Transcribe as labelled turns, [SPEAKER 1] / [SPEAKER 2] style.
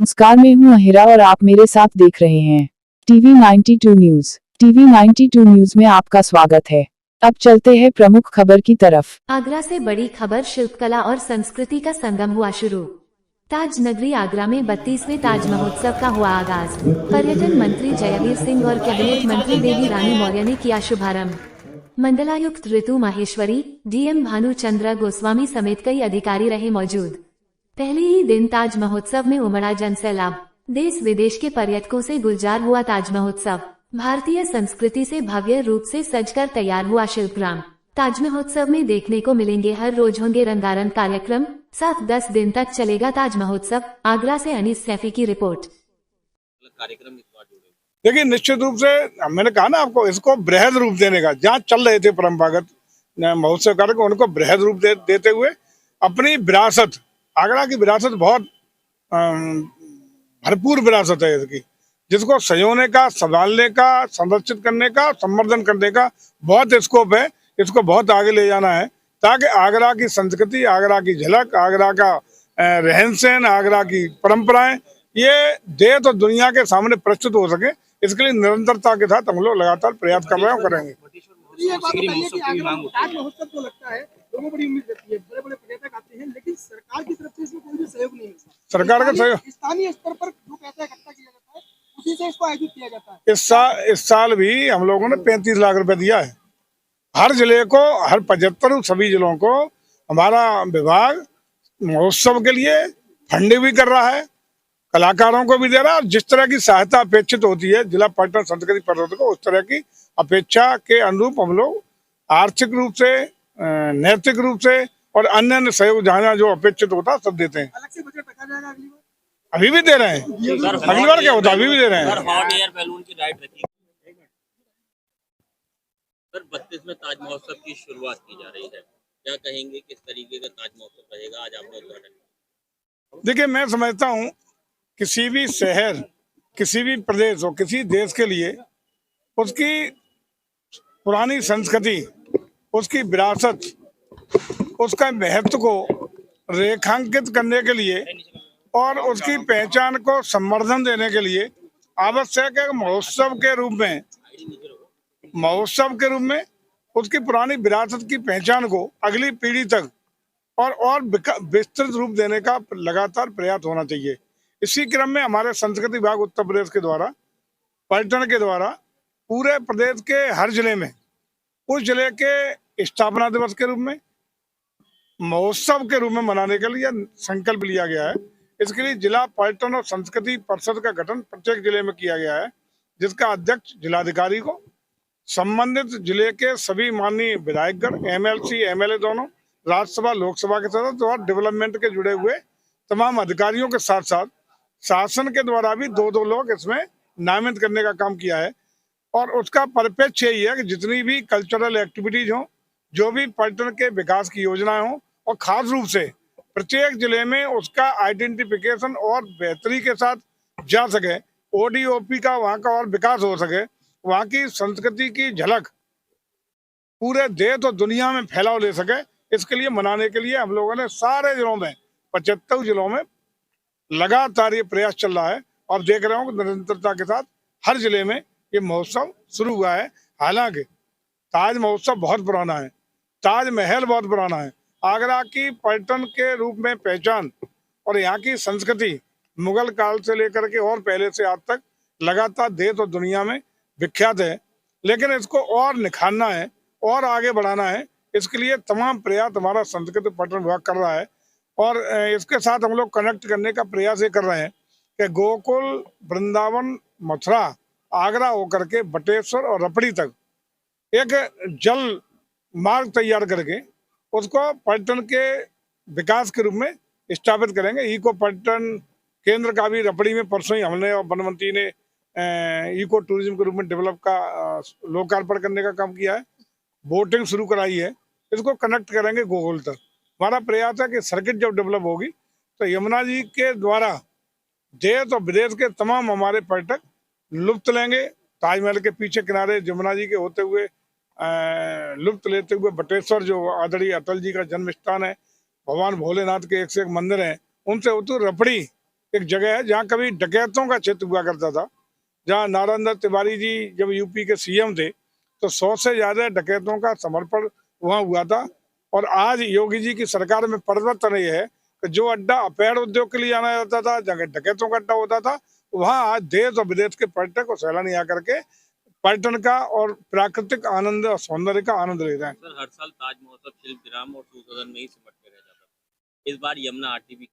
[SPEAKER 1] नमस्कार, मैं हूं अहिरा और आप मेरे साथ देख रहे हैं टीवी 92 न्यूज। टीवी 92 न्यूज में आपका स्वागत है। अब चलते हैं प्रमुख खबर की तरफ।
[SPEAKER 2] आगरा से बड़ी खबर, शिल्पकला और संस्कृति का संगम हुआ शुरू। ताज नगरी आगरा में 32वें ताज महोत्सव का हुआ आगाज। पर्यटन मंत्री जयवीर सिंह और कैबिनेट मंत्री बेबी रानी मौर्य ने किया शुभारंभ। मंडलायुक्त ऋतु माहेश्वरी, डीएम भानु चंद्र गोस्वामी समेत कई अधिकारी रहे मौजूद। पहले ही दिन ताज महोत्सव में उमड़ा जनसैलाब। देश विदेश के पर्यटकों से गुलजार हुआ ताज महोत्सव। भारतीय संस्कृति से भव्य रूप से सजकर तैयार हुआ शिल्पग्राम। ताज महोत्सव में देखने को मिलेंगे, हर रोज होंगे रंगारंग कार्यक्रम। 7-10 दिन तक चलेगा ताज महोत्सव। आगरा से अनीस सैफी की रिपोर्ट।
[SPEAKER 3] कार्यक्रम देखिए, निश्चित रूप से मैंने कहा ना आपको, इसको बृहद रूप देने का, जहाँ चल रहे थे परंपरागत महोत्सव कार्यक्रम, उनको बृहद रूप देते हुए अपनी विरासत, आगरा की विरासत बहुत भरपूर विरासत है इसकी, जिसको सजोने का, संभालने का, संरक्षित करने का, संवर्धन करने का बहुत स्कोप है। इसको बहुत आगे ले जाना है ताकि आगरा की संस्कृति, आगरा की झलक, आगरा का रहन सहन, आगरा की परंपराएं ये देश और दुनिया के सामने प्रस्तुत हो सके। इसके लिए निरंतरता के साथ हम लोग लगातार प्रयास कर रहे हैं और करेंगे।
[SPEAKER 4] लोगों बड़ी उम्मीद रहती है, बड़े बड़े पर्यटक आते हैं, लेकिन सरकार की तरफ से इसमें कोई भी सहयोग नहीं मिलता।
[SPEAKER 3] सरकार का सहयोग
[SPEAKER 4] स्थानीय स्तर पर जो पैसा इकट्ठा किया जाता है, उसी से इसको आयोजित किया जाता है।
[SPEAKER 3] इस साल भी हम लोगों ने 35 लाख रुपए दिया है हर जिले को, हर 75 सभी जिलों को। हमारा विभाग महोत्सव के लिए फंडिंग भी कर रहा है, कलाकारों को भी दे रहा है। जिस तरह की सहायता अपेक्षित होती है जिला पर्यटन संस्कृति परिषद को, उस तरह की अपेक्षा के अनुरूप हम लोग आर्थिक रूप से, नैतिक रूप से और अन्य सहयोग जहाँ जो अपेक्षित होता है सब देते हैं।
[SPEAKER 4] अलग से बजट रखा जाएगा अगली बार?
[SPEAKER 3] अभी भी दे रहे हैं। अगली बार क्या होता है, अभी भी दे रहे हैं।
[SPEAKER 5] हॉट एयर बैलून की राइड रखी सर। 32वें ताज महोत्सव की शुरुआत की जा रही है, क्या कहेंगे, किस तरीके का ताज महोत्सव रहेगा? आज आपने उद्घाटन।
[SPEAKER 3] देखिए, मैं समझता हूँ किसी भी शहर, किसी भी प्रदेश और किसी देश के लिए उसकी पुरानी संस्कृति, उसकी विरासत, उसका महत्व को रेखांकित करने के लिए और उसकी पहचान को संवर्धन देने के लिए आवश्यक है महोत्सव के रूप में उसकी पुरानी विरासत की पहचान को अगली पीढ़ी तक और विस्तृत रूप देने का लगातार प्रयास होना चाहिए। इसी क्रम में हमारे संस्कृति विभाग उत्तर प्रदेश के द्वारा, पर्यटन के द्वारा पूरे प्रदेश के हर जिले में उस जिले के स्थापना दिवस के रूप में, महोत्सव के रूप में मनाने के लिए संकल्प लिया गया है। इसके लिए जिला पर्यटन और संस्कृति परिषद का गठन प्रत्येक जिले में किया गया है, जिसका अध्यक्ष जिलाधिकारी को, संबंधित जिले के सभी माननीय विधायकगण, एमएलसी, एमएलए दोनों, राज्यसभा लोकसभा के सदस्य और डेवलपमेंट के जुड़े हुए तमाम अधिकारियों के साथ साथ शासन के द्वारा भी 2-2 लोग इसमें नामित करने का काम किया है। और उसका परिप्रेक्ष्य यही है कि जितनी भी कल्चरल एक्टिविटीज हों, जो भी पर्यटन के विकास की योजनाएं हों, और खास रूप से प्रत्येक जिले में उसका आइडेंटिफिकेशन और बेहतरी के साथ जा सके, ओडीओपी का वहाँ का और विकास हो सके, वहाँ की संस्कृति की झलक पूरे देश और दुनिया में फैलाव ले सके। इसके लिए मनाने के लिए हम लोगों ने सारे जिलों में, 75 जिलों में लगातार ये प्रयास चल रहा है। और देख रहे हो निरंतरता के साथ हर जिले में ये महोत्सव शुरू हुआ है। हालांकि ताज महोत्सव बहुत पुराना है, ताजमहल बहुत पुराना है। आगरा की पर्यटन के रूप में पहचान और यहाँ की संस्कृति मुगल काल से लेकर के और पहले से आज तक लगातार देश और दुनिया में विख्यात है। लेकिन इसको और निखारना है और आगे बढ़ाना है। इसके लिए तमाम प्रयास हमारा संस्कृति पर्यटन विभाग कर रहा है। और इसके साथ हम लोग कनेक्ट करने का प्रयास ये कर रहे हैं कि गोकुल, वृंदावन, मथुरा, आगरा होकर के बटेश्वर और रपड़ी तक एक जल मार्ग तैयार करके उसको पर्यटन के विकास के रूप में स्थापित करेंगे। इको पर्यटन केंद्र का भी रपड़ी में परसों ही हमने और वन मंत्री ने इको टूरिज्म के रूप में डेवलप का लोकार्पण करने का काम किया है। बोटिंग शुरू कराई है, इसको कनेक्ट करेंगे गोकुल तक। हमारा प्रयास है कि सर्किट जब डेवलप होगी तो यमुना जी के द्वारा देश और विदेश के तमाम हमारे पर्यटक लुत्फ लेंगे। ताजमहल के पीछे किनारे यमुना जी के होते हुए लुत्फ लेते हुए बटेश्वर, जो आदरणीय अटल जी का जन्म स्थान है, भगवान भोलेनाथ के एक से एक मंदिर हैं, उनसे होते रपड़ी एक जगह है जहाँ कभी डकैतों का क्षेत्र हुआ करता था, जहाँ नारायण तिवारी जी जब यूपी के सीएम थे तो 100 से ज्यादा डकैतों का समर्पण वहाँ हुआ था। और आज योगी जी की सरकार में परिवर्तन ये है कि जो अड्डा अवैध उद्योग के लिए जाना जाता था, जगह डकैतों का अड्डा होता था, वहाँ आज देश और विदेश के पर्यटक और सैलानी आकर के पर्यटन का और प्राकृतिक आनंद और सौंदर्य का आनंद ले रहे हैं।
[SPEAKER 5] सर, हर साल ताज महोत्सव शिल्प ग्राम और संशोधन में ही सिमट के रह जाता था। इस बार यमुना आरटीवी